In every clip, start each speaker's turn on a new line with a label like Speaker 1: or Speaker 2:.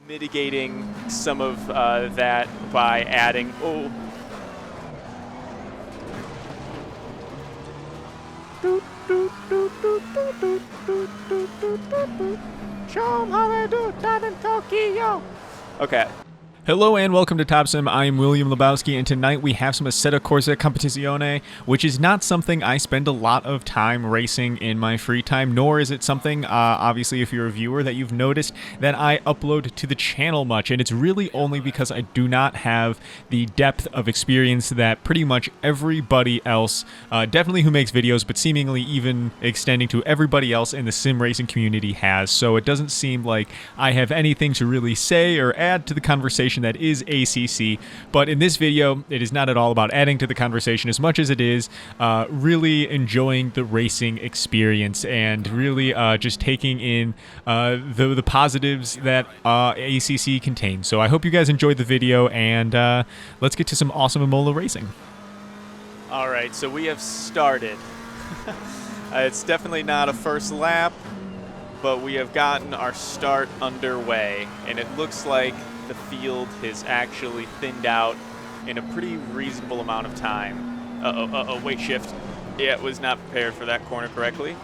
Speaker 1: mitigating some of that by adding. Oh. Show 'em how they do that in Tokyo. Okay.
Speaker 2: Hello and welcome to Top Sim. I am William Lebowski, and tonight we have some Assetto Corsa Competizione, which is not something I spend a lot of time racing in my free time, nor is it something, obviously, if you're a viewer, that you've noticed that I upload to the channel much, and it's really only because I do not have the depth of experience that pretty much everybody else, definitely who makes videos, but seemingly even extending to everybody else in the sim racing community has. So it doesn't seem like I have anything to really say or add to the conversation that is ACC, but in this video it is not at all about adding to the conversation as much as it is really enjoying the racing experience and really just taking in the positives that ACC contains. So I hope you guys enjoyed the video, and let's get to some awesome Imola racing.
Speaker 1: Alright, so we have started. It's definitely not a first lap, but we have gotten our start underway, and it looks like the field has actually thinned out in a pretty reasonable amount of time. Weight shift. Yeah, it was not prepared for that corner correctly.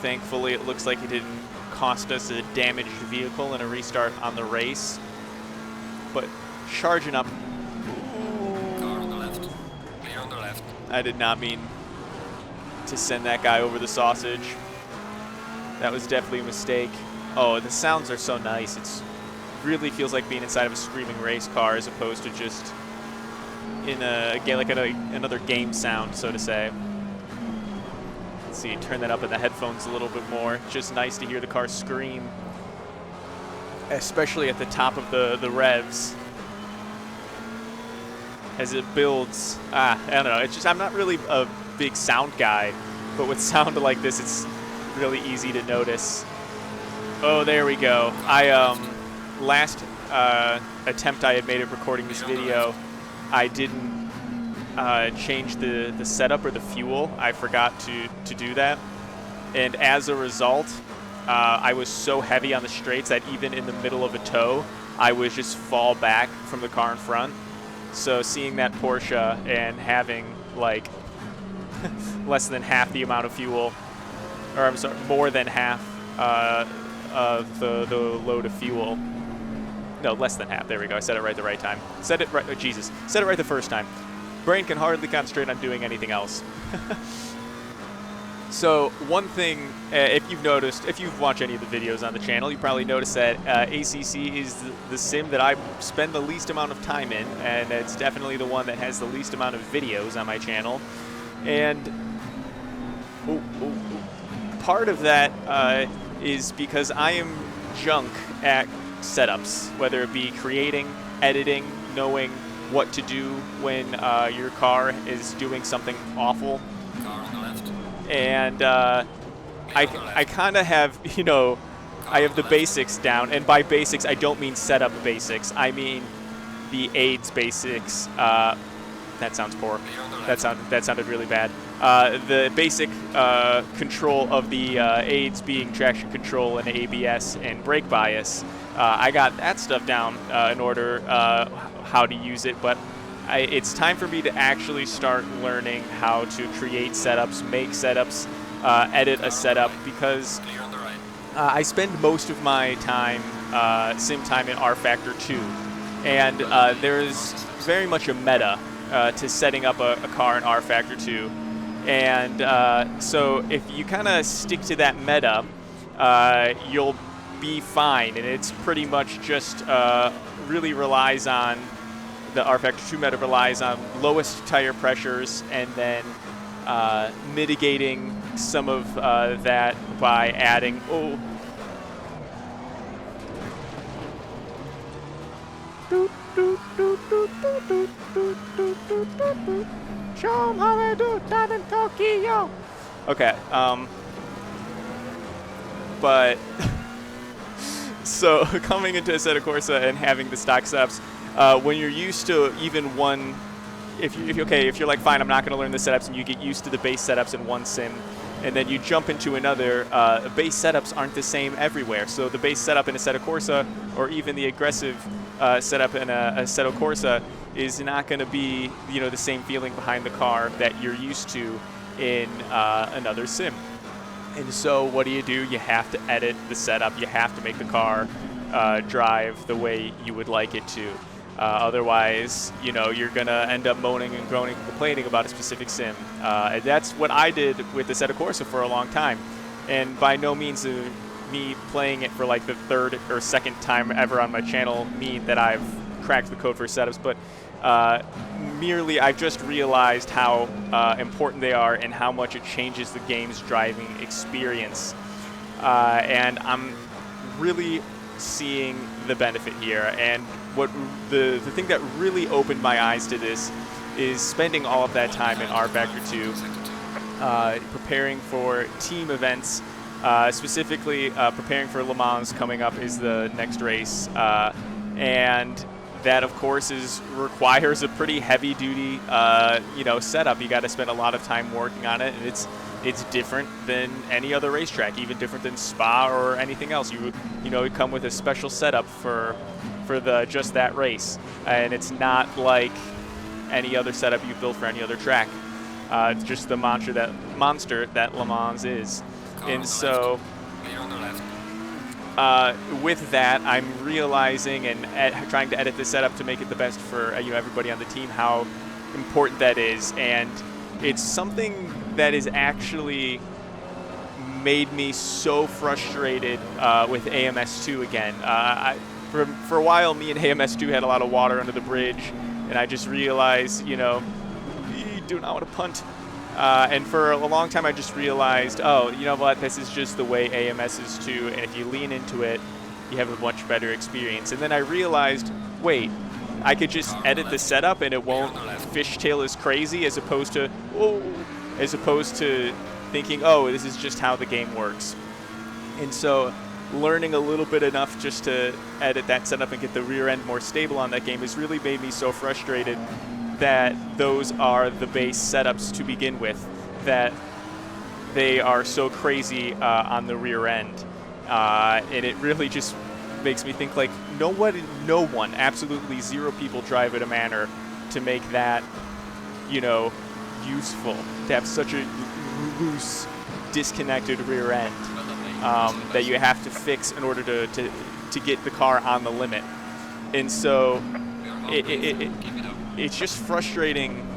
Speaker 1: Thankfully, it looks like it didn't cost us a damaged vehicle and a restart on the race. But charging up.
Speaker 3: Car on the left. Clear on the left.
Speaker 1: I did not mean to send that guy over the sausage. That was definitely a mistake. Oh, the sounds are so nice. It really feels like being inside of a screaming race car as opposed to just in another game sound, so to say. Let's see, turn that up in the headphones a little bit more. It's just nice to hear the car scream, especially at the top of the revs as it builds. I don't know. It's just, I'm not really a big sound guy, but with sound like this, it's really easy to notice. Oh, there we go. Last attempt I had made at recording this video, I didn't change the setup or the fuel. I forgot to do that. And as a result, I was so heavy on the straights that even in the middle of a tow, I would just fall back from the car in front. So seeing that Porsche and having like less than half the amount of fuel, or I'm sorry, more than half the load of fuel. No, less than half. There we go. I said it right the right time. Said it right. Oh, Jesus. Said it right the first time. Brain can hardly concentrate on doing anything else. So one thing, if you've noticed, if you've watched any of the videos on the channel, you probably noticed that ACC is the sim that I spend the least amount of time in, and it's definitely the one that has the least amount of videos on my channel. And part of that is because I am junk at setups, whether it be creating, editing, knowing what to do when your car is doing something awful.
Speaker 3: Car on the left.
Speaker 1: And I kind of have, you know, I have the basics down, and by basics I don't mean setup basics. I mean the aids basics. That sounds poor. That sounded really bad. The basic control of the aids being traction control and ABS and brake bias. I got that stuff down in order how to use it, but it's time for me to actually start learning how to create setups, make setups, edit a setup, because I spend most of my time, sim time, in rF2, and there is very much a meta to setting up a car in rF2. And so if you kind of stick to that meta, you'll be fine. And it's pretty much just really relies on, the rF2 meta relies on lowest tire pressures and then mitigating some of that by adding, show 'em how they do that in Tokyo. Okay, but so coming into Assetto Corsa and having the stock setups, when you're used to even one, if you're like, fine, I'm not going to learn the setups, and you get used to the base setups in one sim, and then you jump into another, base setups aren't the same everywhere. So the base setup in Assetto Corsa, or even the aggressive setup in a Assetto Corsa, is not going to be, you know, the same feeling behind the car that you're used to in another sim. And so what do? You have to edit the setup. You have to make the car drive the way you would like it to. Otherwise, you know, you're going to end up moaning and groaning and complaining about a specific sim. And that's what I did with the Assetto Corsa for a long time. And by no means me playing it for like the third or second time ever on my channel mean that I've cracked the code for setups, but merely I've just realized how important they are and how much it changes the game's driving experience. And I'm really seeing the benefit here. And what the thing that really opened my eyes to this is spending all of that time in rF2 preparing for team events, specifically preparing for Le Mans coming up is the next race. And that, of course, requires a pretty heavy-duty, you know, setup. You got to spend a lot of time working on it, and it's different than any other racetrack, even different than Spa or anything else. You know, it come with a special setup for just that race, and it's not like any other setup you've built for any other track. It's just the monster that Le Mans is, and so. With that, I'm realizing and trying to edit the setup to make it the best for you know, everybody on the team, how important that is. And it's something that has actually made me so frustrated with AMS2 again. For a while, me and AMS2 had a lot of water under the bridge, and I just realized, you know, you do not want to punt. And for a long time, I just realized, oh, you know what, this is just the way AMS is too, and if you lean into it, you have a much better experience. And then I realized, wait, I could just edit the setup and it won't fishtail as crazy, as opposed to thinking, oh, this is just how the game works. And so learning a little bit enough just to edit that setup and get the rear end more stable on that game has really made me so frustrated that those are the base setups to begin with, that they are so crazy on the rear end. And it really just makes me think, like, no one, absolutely zero people drive at a manner to make that, you know, useful, to have such a loose, disconnected rear end that you have to fix in order to get the car on the limit. And so it's just frustrating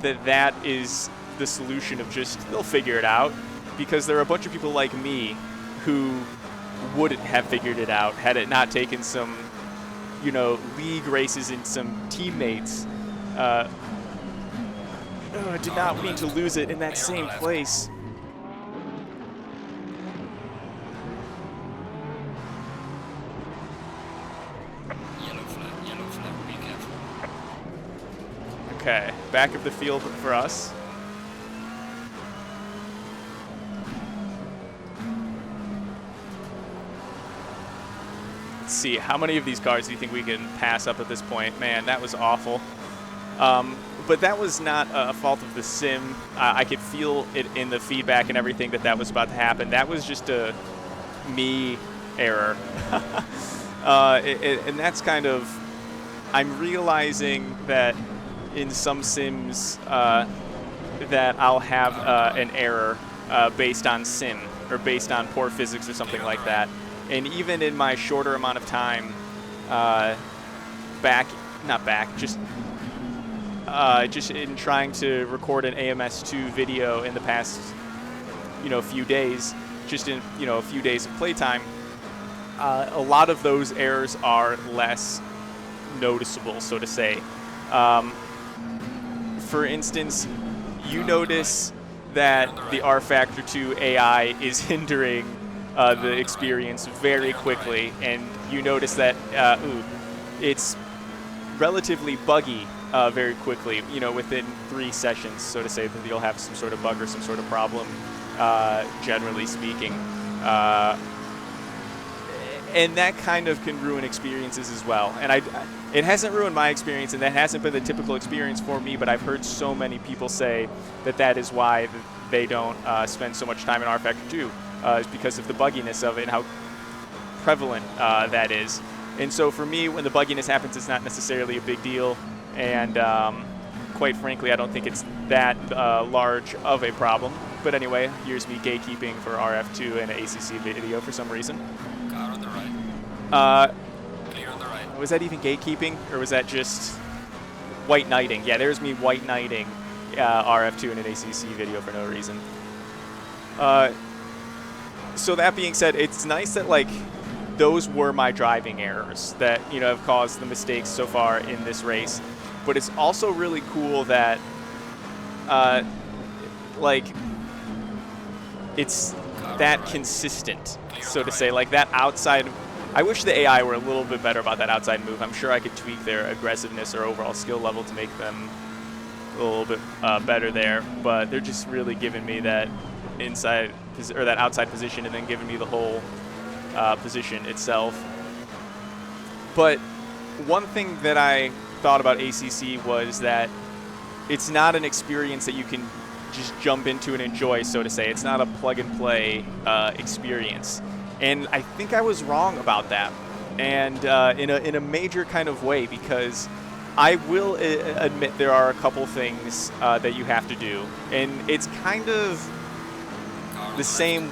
Speaker 1: that is the solution of just, they'll figure it out, because there are a bunch of people like me who wouldn't have figured it out had it not taken some, you know, league races and some teammates. I did not mean to lose it in that same place.
Speaker 3: Yellow flag, be careful.
Speaker 1: Okay, back of the field for us. Let's see, how many of these cars do you think we can pass up at this point? Man, that was awful. But that was not a fault of the sim. I could feel it in the feedback and everything that was about to happen. That was just a me error. And that's kind of, I'm realizing that in some sims that I'll have an error based on sim or based on poor physics or something like that. And even in my shorter amount of time just in trying to record an AMS2 video in the past, you know, few days, just in, you know, a few days of playtime, a lot of those errors are less noticeable, so to say. For instance, you notice that the rF2 AI is hindering the experience very quickly, and you notice that it's relatively buggy very quickly, you know, within 3 sessions, so to say, that you'll have some sort of bug or some sort of problem, generally speaking. and that kind of can ruin experiences as well. And it hasn't ruined my experience, and that hasn't been the typical experience for me, but I've heard so many people say that is why they don't spend so much time in R Factor 2, is because of the bugginess of it and how prevalent that is. And so for me, when the bugginess happens, it's not necessarily a big deal, and quite frankly, I don't think it's that large of a problem. But anyway, here's me gatekeeping for rF2 and an ACC video for some reason.
Speaker 3: Car on the right. Clear on the right.
Speaker 1: Was that even gatekeeping, or was that just white knighting? Yeah, there's me white knighting rF2 in an ACC video for no reason. So that being said, it's nice that like those were my driving errors that have caused the mistakes so far in this race. But it's also really cool that like it's that consistent, so to say, like that outside. I wish the AI were a little bit better about that outside move. I'm sure I could tweak their aggressiveness or overall skill level to make them a little bit better there, but they're just really giving me that inside or that outside position and then giving me the whole position itself. But one thing that I thought about ACC was that it's not an experience that you can just jump into and enjoy, so to say. It's not a plug-and-play experience. And I think I was wrong about that, and in a major kind of way, because I will admit there are a couple things that you have to do, and it's kind of the same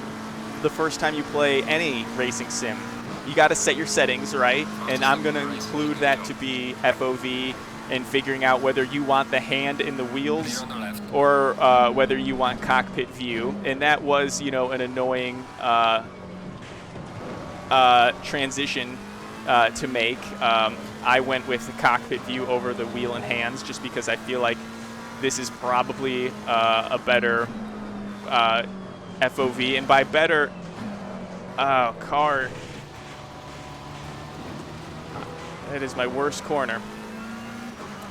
Speaker 1: the first time you play any racing sim. You got to set your settings, right? And I'm going to include that to be FOV and figuring out whether you want the hand in the wheels or whether you want cockpit view. And that was, an annoying transition to make. I went with the cockpit view over the wheel and hands just because I feel like this is probably a better FOV. And by better, car, that is my worst corner.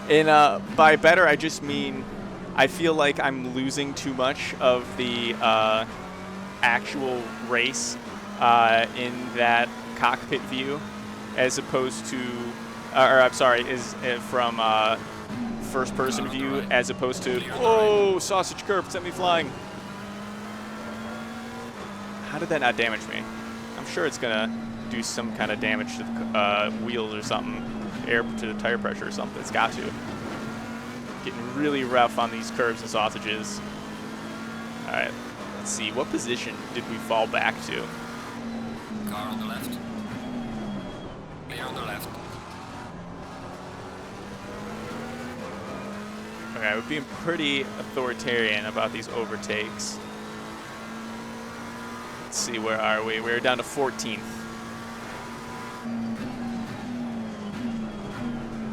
Speaker 1: And by better, I just mean I feel like I'm losing too much of the actual race in that cockpit view, as opposed to, or I'm sorry, is from first-person view, as opposed to, oh, sausage curve, sent me flying. How did that not damage me? I'm sure it's gonna do some kind of damage to the wheels or something, air to the tire pressure or something. It's got to. Getting really rough on these curves and sausages. All right, let's see. What position did we fall back to?
Speaker 3: Car on the left. Clear on the left.
Speaker 1: Okay, we're being pretty authoritarian about these overtakes. Let's see, where are we? We're down to 14th.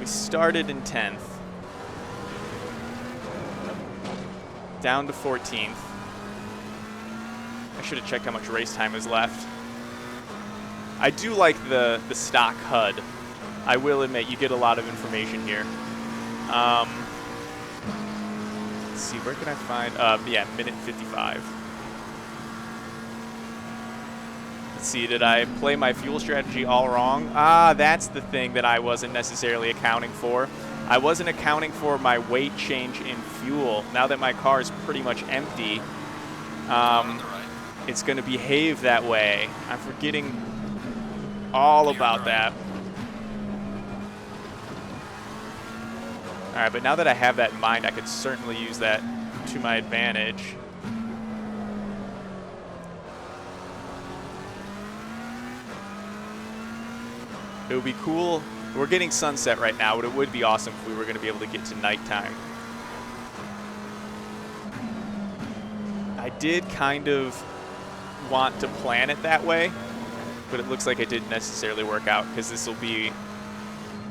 Speaker 1: We started in 10th. Down to 14th. I should have checked how much race time is left. I do like the stock HUD. I will admit, you get a lot of information here. Let's see, where can I find? Yeah, minute 55. Let's see, did I play my fuel strategy all wrong? Ah, that's the thing that I wasn't necessarily accounting for. I wasn't accounting for my weight change in fuel. Now that my car is pretty much empty, it's going to behave that way. I'm forgetting all about that. All right, but now that I have that in mind, I could certainly use that to my advantage. It would be cool. We're getting sunset right now, but it would be awesome if we were going to be able to get to nighttime. I did kind of want to plan it that way, but it looks like it didn't necessarily work out, because this will be,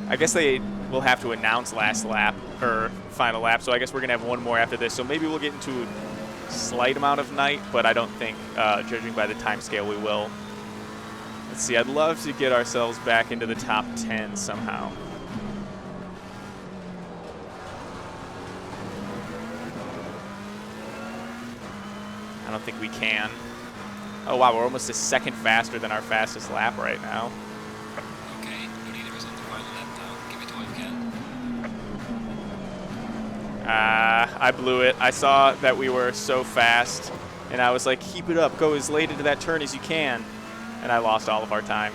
Speaker 1: I guess they will have to announce last lap or final lap, so I guess we're going to have one more after this. So maybe we'll get into a slight amount of night, but I don't think, judging by the time scale, we will. Let's see, I'd love to get ourselves back into the top 10 somehow. I don't think we can. Oh, wow, we're almost a second faster than our fastest lap right now.
Speaker 3: Okay, the leader is on the final lap now. Give it all you can.
Speaker 1: I blew it. I saw that we were so fast, and I was like, keep it up. Go as late into that turn as you can. And I lost all of our time.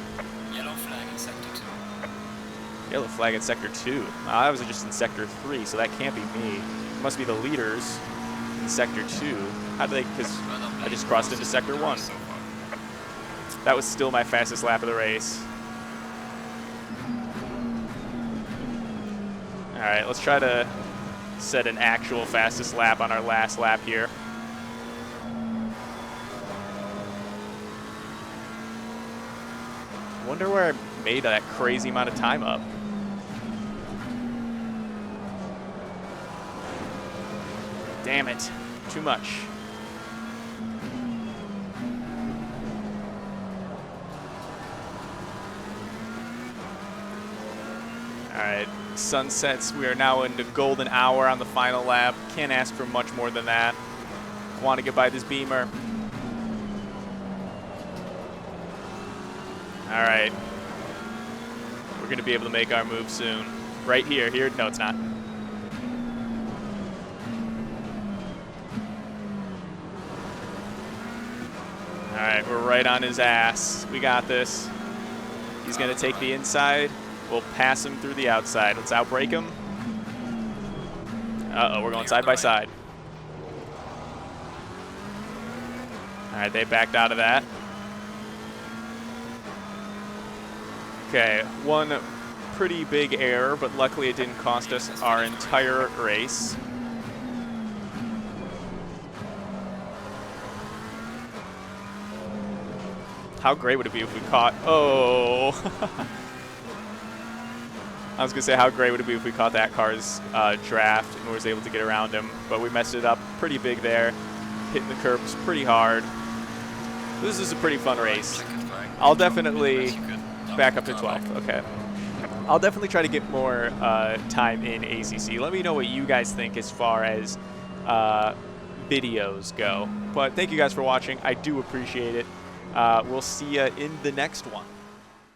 Speaker 3: Yellow flag in sector 2.
Speaker 1: Yellow flag in Sector 2. I was just in Sector 3, so that can't be me. It must be the leaders in Sector 2. How do they, because I just crossed into Sector 1.
Speaker 3: So far.
Speaker 1: That was still my fastest lap of the race. All right, let's try to set an actual fastest lap on our last lap here. Wonder where I made that crazy amount of time up. Damn it, too much. All right, sun sets. We are now into golden hour on the final lap. Can't ask for much more than that. Want to get by this Beamer. All right. We're going to be able to make our move soon. Right here. Here. No, it's not. All right, we're right on his ass. We got this. He's going to take the inside. We'll pass him through the outside. Let's outbrake him. Uh-oh, we're going side by side. All right, they backed out of that. Okay, one pretty big error, but luckily it didn't cost us our entire race. How great would it be if we caught... Oh! I was going to say, how great would it be if we caught that car's draft and was able to get around him, but we messed it up pretty big there, hitting the curbs pretty hard. This is a pretty fun race. I'll definitely back up to 12th. Okay. I'll definitely try to get more time in ACC. Let me know what you guys think as far as videos go. But thank you guys for watching. I do appreciate it. We'll see you in the next one.